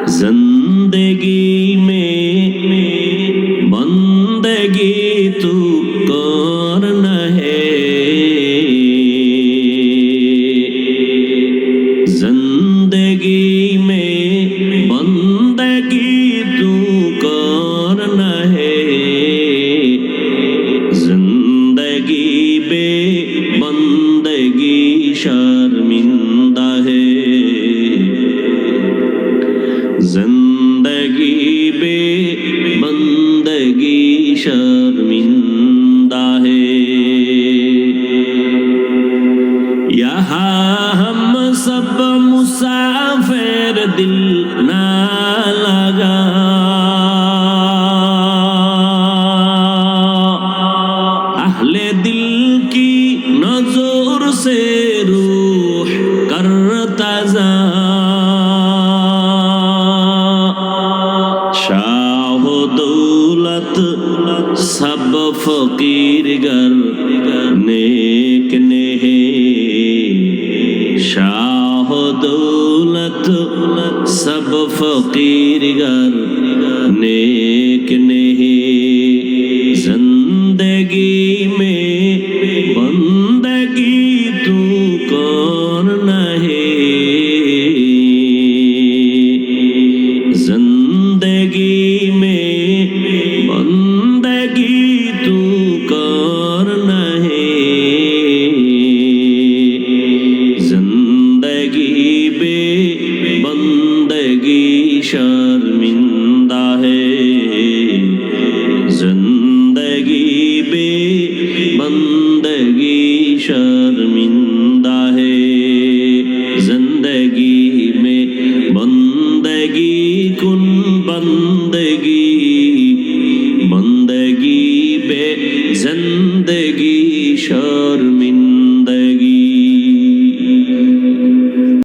जिंदगी में बंदगी तू कौन है जिंदगी में बंदगी तू कौन है जिंदगी बे बंदगी शर्मिंदा है जिंदगी बे बंदगी शर्मिंदा है यहाँ हम सब मुसाफिर दिल ना लगा अहले दिल की नजर से रूह करता जा शाह दौलत सब फकीर गर नेक ने शाह दौलत सब फकीर गर नेक ने जिंदगी में बंदगी तू कौन है जिंदगी में बंदगी तू कौन है जिंदगी बे बंदगी शर्मिंदा है जिंदगी बे बंदगी शर्मिंदा है जिंदगी में बंदगी कुन बंदगी बंदगी बे जिंदगी शर्म